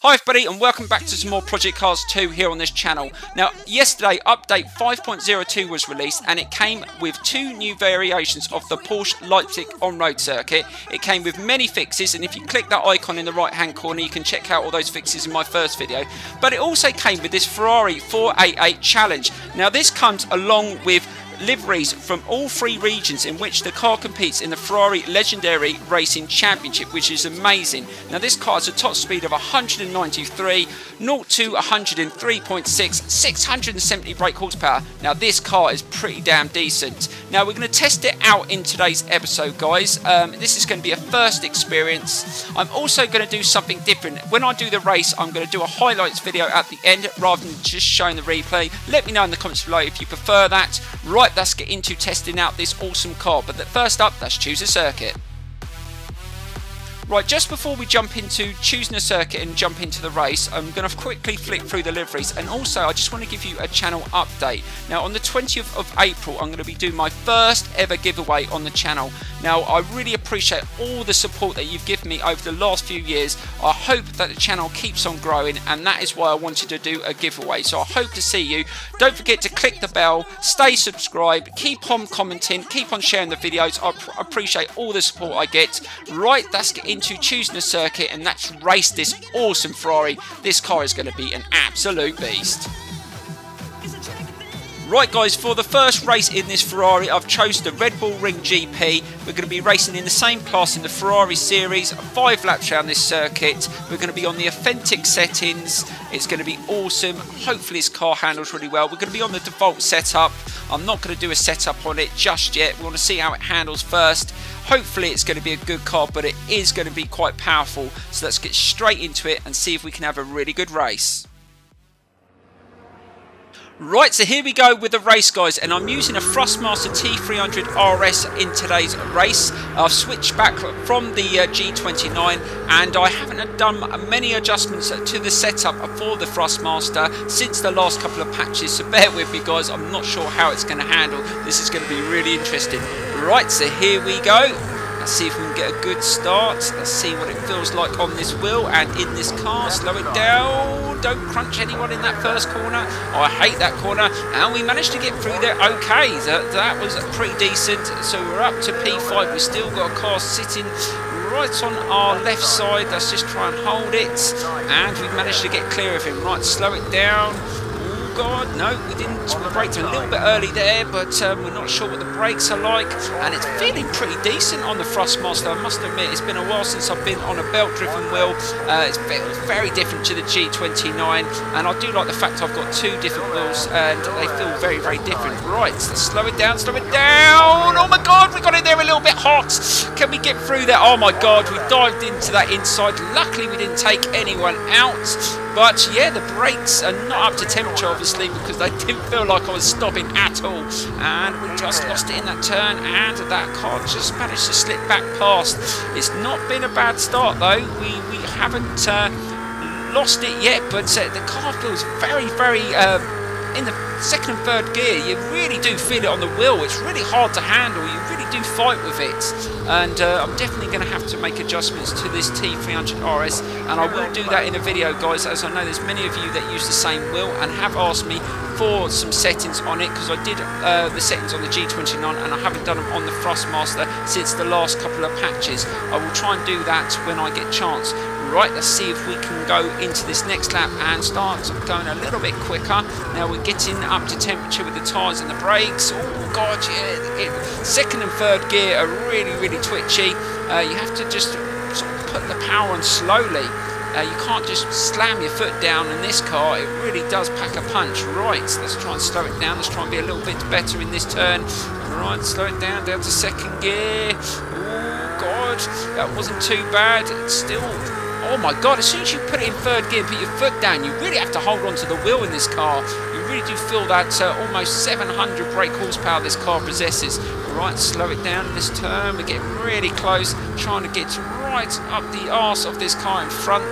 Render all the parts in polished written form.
Hi everybody and welcome back to some more Project Cars 2 here on this channel. Now yesterday update 5.02 was released and it came with two new variations of the Porsche Leipzig on-road circuit. It came with many fixes, and if you click that icon in the right hand corner you can check out all those fixes in my first video. But it also came with this Ferrari 488 Challenge. Now this comes along with liveries from all three regions in which the car competes in the Ferrari Legendary Racing Championship, which is amazing. Now this car has a top speed of 193, 0 to 103.6, 670 brake horsepower. Now this car is pretty damn decent. Now we're going to test it out in today's episode, guys. This is going to be a first experience. I'm also going to do something different. When I do the race, I'm going to do a highlights video at the end rather than just showing the replay. Let me know in the comments below if you prefer that. Right, let's get into testing out this awesome car, but first up, let's choose a circuit. Right, just before we jump into choosing a circuit and jump into the race, I'm going to quickly flick through the liveries, and also I just want to give you a channel update. Now on the 20th of April I'm going to be doing my first ever giveaway on the channel. Now I really appreciate all the support that you've given me over the last few years. I hope that the channel keeps on growing, and that is why I wanted to do a giveaway. So I hope to see you. Don't forget to click the bell, stay subscribed, keep on commenting, keep on sharing the videos. I appreciate all the support I get. Right, let's get into choosing a circuit and let's race this awesome Ferrari. This car is going to be an absolute beast. Right guys, for the first race in this Ferrari, I've chosen the Red Bull Ring GP. We're going to be racing in the same class in the Ferrari series, 5 laps around this circuit. We're going to be on the authentic settings. It's going to be awesome. Hopefully this car handles really well. We're going to be on the default setup. I'm not going to do a setup on it just yet. We want to see how it handles first. Hopefully it's going to be a good car, but it is going to be quite powerful. So let's get straight into it and see if we can have a really good race. Right, so here we go with the race, guys, and I'm using a Thrustmaster T300 RS in today's race. I've switched back from the G29 and I haven't done many adjustments to the setup for the Thrustmaster since the last couple of patches, so bear with me guys, I'm not sure how it's going to handle. This is going to be really interesting. Right, so here we go. Let's see if we can get a good start. Let's see what it feels like on this wheel and in this car. Slow it down. Don't crunch anyone in that first corner. Oh, I hate that corner. And we managed to get through there okay. That was pretty decent. So we're up to P5. We've still got a car sitting right on our left side. Let's just try and hold it. And we've managed to get clear of him. Right, slow it down. God, no, we didn't. We braked a little bit early there, but we're not sure what the brakes are like, and it's feeling pretty decent on the Thrustmaster. I must admit, it's been a while since I've been on a belt-driven wheel. It's very different to the G29, and I do like the fact I've got two different wheels, and they feel very, very different. Right, so slow it down, slow it down. Oh my God, we got in there a little bit hot. Can we get through there? Oh my God, we dived into that inside. Luckily, we didn't take anyone out. But yeah, the brakes are not up to temperature, obviously, because they didn't feel like I was stopping at all. And we just lost it in that turn, and that car just managed to slip back past. It's not been a bad start, though. We haven't lost it yet, but the car feels very, very... in the second and third gear, you really do feel it on the wheel. It's really hard to handle. You really do fight with it. And I'm definitely going to have to make adjustments to this T300 RS. And I will do that in a video, guys, as I know there's many of you that use the same wheel and have asked me for some settings on it, because I did the settings on the G29 and I haven't done them on the Thrustmaster since the last couple of patches. I will try and do that when I get a chance. Right, let's see if we can go into this next lap and start going a little bit quicker. Now we're getting up to temperature with the tyres and the brakes. Oh God, yeah, second and third gear are really, really twitchy. You have to just sort of put the power on slowly. You can't just slam your foot down in this car. It really does pack a punch. Right, let's try and slow it down. Let's try and be a little bit better in this turn. Right, slow it down to second gear. Oh God, that wasn't too bad. It's still... Oh my God, as soon as you put it in third gear and put your foot down, you really have to hold on to the wheel in this car. You really do feel that almost 700 brake horsepower this car possesses. Right, slow it down in this turn. We're getting really close, trying to get right up the arse of this car in front.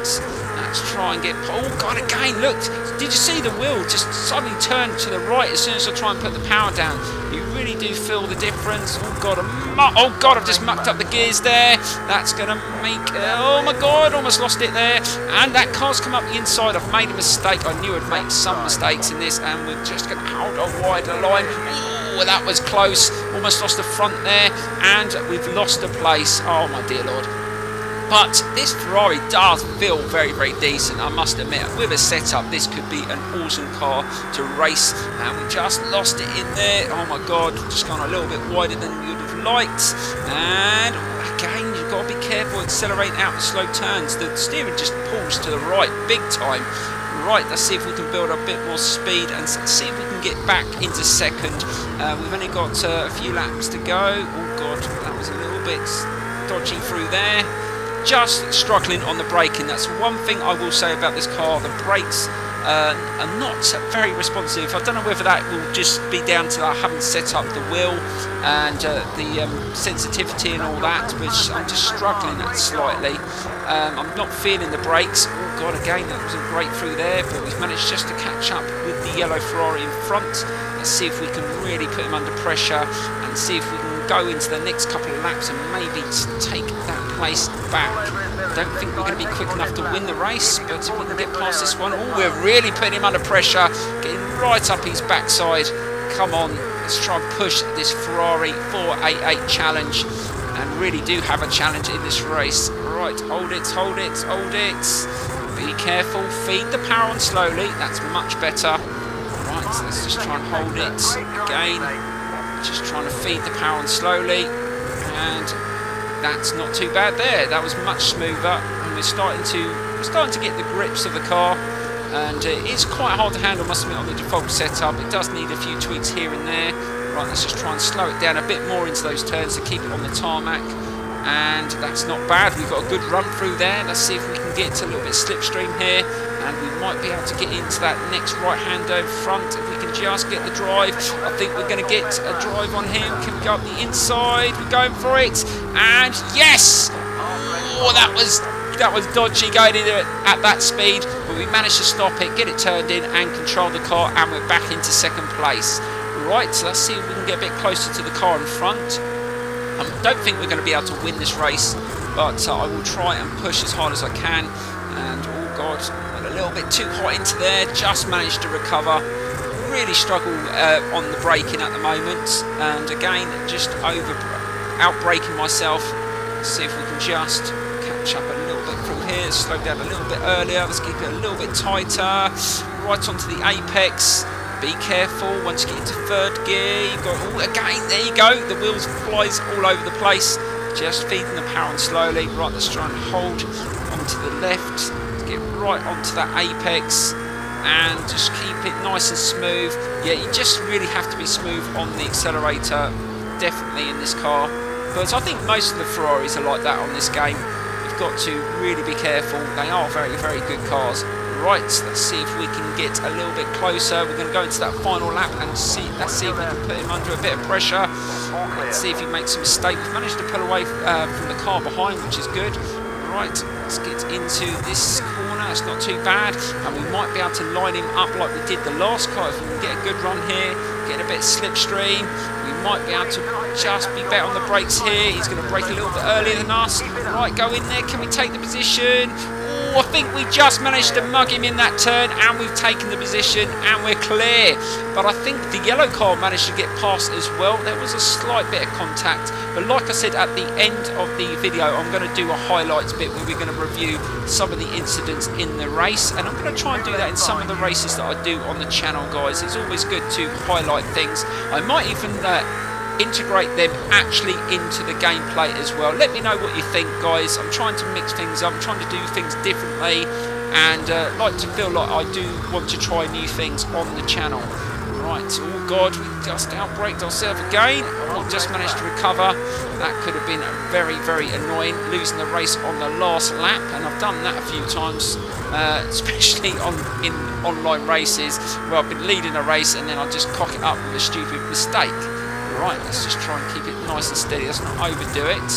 Let's try and get... Oh, God, again, look. Did you see the wheel just suddenly turn to the right as soon as I try and put the power down? You really do feel the difference. Oh, God, I've just mucked up the gears there. That's going to make... Oh, my God, almost lost it there. And that car's come up the inside. I've made a mistake. I knew I'd make some mistakes in this, and we're just going to hold a wider line. Oh, that was close. Almost lost the front there, and we've lost the place. Oh, my dear Lord. But this Ferrari does feel very, very decent, I must admit. With a setup, this could be an awesome car to race. And we just lost it in there. Oh my God, just gone a little bit wider than we would have liked. And again, you've got to be careful accelerating out the slow turns. The steering just pulls to the right, big time. Right, let's see if we can build a bit more speed and see if we can get back into second. We've only got a few laps to go. Oh God, that was a little bit dodgy through there. Just struggling on the braking. That's one thing I will say about this car. The brakes are not very responsive. I don't know whether that will just be down to I haven't set up the wheel and the sensitivity and all that, which I'm just struggling at slightly. I'm not feeling the brakes. Oh God, again, that wasn't great through there, but we've managed just to catch up with the yellow Ferrari in front. Let's see if we can really put him under pressure and see if we can go into the next couple of laps and maybe take that place back. I don't think we're going to be quick enough to win the race, but if we can get past this one, oh, we're really putting him under pressure, getting right up his backside. Come on, let's try and push this Ferrari 488 challenge, and really do have a challenge in this race. Right, hold it, hold it, hold it. Be careful, feed the power on slowly, that's much better. Right, so let's just try and hold it again. Just trying to feed the power on slowly, and that's not too bad there. That was much smoother, and we're starting to get the grips of the car, and it's quite hard to handle, must admit, on the default setup. It does need a few tweaks here and there. Right, let's just try and slow it down a bit more into those turns to keep it on the tarmac, and that's not bad. We've got a good run through there. Let's see if we can get a little bit slipstream here, and we might be able to get into that next right hand over front if we can just get the drive. I think we're going to get a drive on him. Can we go up the inside? We're going for it, and yes! Oh, that was dodgy going in at that speed, but we managed to stop it, get it turned in, and control the car, and we're back into second place. Right, so let's see if we can get a bit closer to the car in front. I don't think we're going to be able to win this race, but I will try and push as hard as I can. And oh God, a little bit too hot into there, just managed to recover. Really struggle on the braking at the moment, and again just out-braking myself. Let's see if we can just catch up a little bit through here, slow down a little bit earlier, let's keep it a little bit tighter, right onto the apex. Be careful once you get into third gear. You've got, oh, again, there you go, the wheels flies all over the place, just feeding the power on slowly. Right, let's try and hold onto the left, get right onto that apex, and just keep it nice and smooth. Yeah, you just really have to be smooth on the accelerator, definitely in this car. But I think most of the Ferraris are like that on this game. You've got to really be careful. They are very, very good cars. Right, let's see if we can get a little bit closer. We're going to go into that final lap and let's see if we can put him under a bit of pressure. Let's see if he makes a mistake. We've managed to pull away from the car behind, which is good. Right, let's get into this corner. It's not too bad, and we might be able to line him up like we did the last car. If we can get a good run here, get a bit of slipstream, we might be able to just be better on the brakes here. He's going to brake a little bit earlier than us. Right, go in there. Can we take the position? I think we just managed to mug him in that turn, and we've taken the position, and we're clear. But I think the yellow car managed to get past as well. There was a slight bit of contact, but like I said, at the end of the video, I'm going to do a highlights bit where we're going to review some of the incidents in the race, and I'm going to try and do that in some of the races that I do on the channel, guys. It's always good to highlight things. I might even integrate them actually into the gameplay as well. Let me know what you think, guys. I'm trying to mix things up, I'm trying to do things differently, and like to feel like I do want to try new things on the channel. Right, oh God, we just outbraked ourselves again. We just managed to recover. That could have been very, very annoying, losing the race on the last lap, and I've done that a few times, especially in online races where I've been leading a race and then I just cock it up with a stupid mistake. Right, let's just try and keep it nice and steady. Let's not overdo it.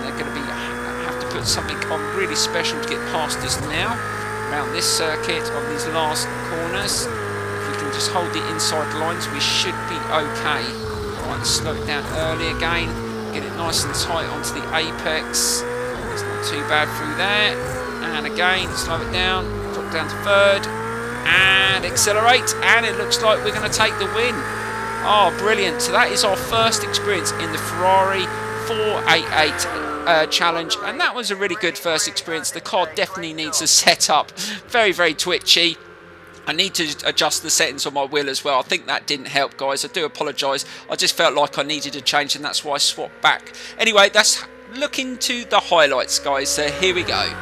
They're going to have to put something on really special to get past us now. Around this circuit on these last corners. If we can just hold the inside lines, we should be okay. Right, slow it down early again. Get it nice and tight onto the apex. It's not too bad through there. And again, slow it down. Drop down to third. And accelerate. And it looks like we're going to take the win. Oh, brilliant. So that is our first experience in the Ferrari 488 challenge, and that was a really good first experience. The car definitely needs a setup. Very, very twitchy. I need to adjust the settings on my wheel as well. I think that didn't help, guys. I do apologise. I just felt like I needed a change, and that's why I swapped back. Anyway, that's looking to the highlights, guys. So here we go.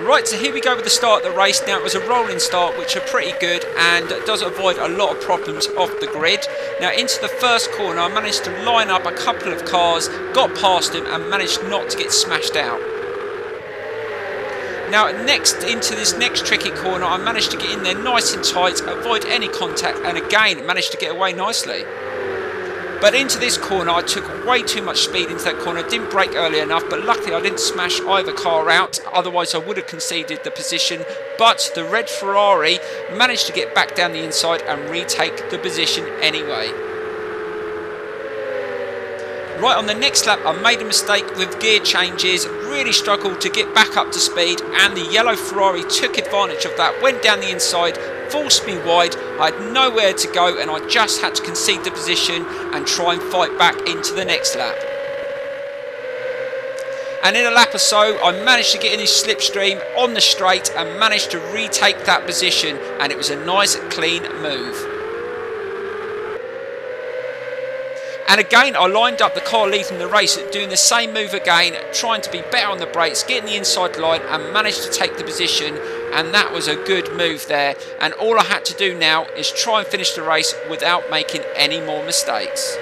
Right, so here we go with the start of the race. Now, it was a rolling start, which are pretty good and does avoid a lot of problems off the grid. Now, into the first corner, I managed to line up a couple of cars, got past them and managed not to get smashed out. Now, next into this next tricky corner, I managed to get in there nice and tight, avoid any contact, and again, managed to get away nicely. But into this corner, I took way too much speed into that corner, didn't brake early enough, but luckily I didn't smash either car out, otherwise I would have conceded the position. But the red Ferrari managed to get back down the inside and retake the position anyway. Right, on the next lap, I made a mistake with gear changes, really struggled to get back up to speed, and the yellow Ferrari took advantage of that, went down the inside, forced me wide. I had nowhere to go, and I just had to concede the position and try and fight back into the next lap. And in a lap or so, I managed to get in this slipstream on the straight and managed to retake that position, and it was a nice, clean move. And again, I lined up the car leading the race, doing the same move again, trying to be better on the brakes, getting the inside line and managed to take the position. And that was a good move there. And all I had to do now is try and finish the race without making any more mistakes.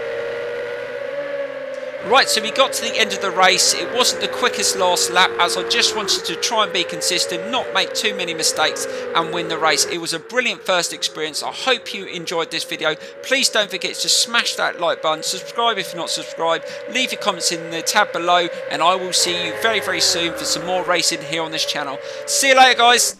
Right, so we got to the end of the race. It wasn't the quickest last lap, as I just wanted to try and be consistent, not make too many mistakes and win the race. It was a brilliant first experience. I hope you enjoyed this video. Please don't forget to smash that like button, subscribe if you're not subscribed, leave your comments in the tab below, and I will see you very, very soon for some more racing here on this channel. See you later, guys.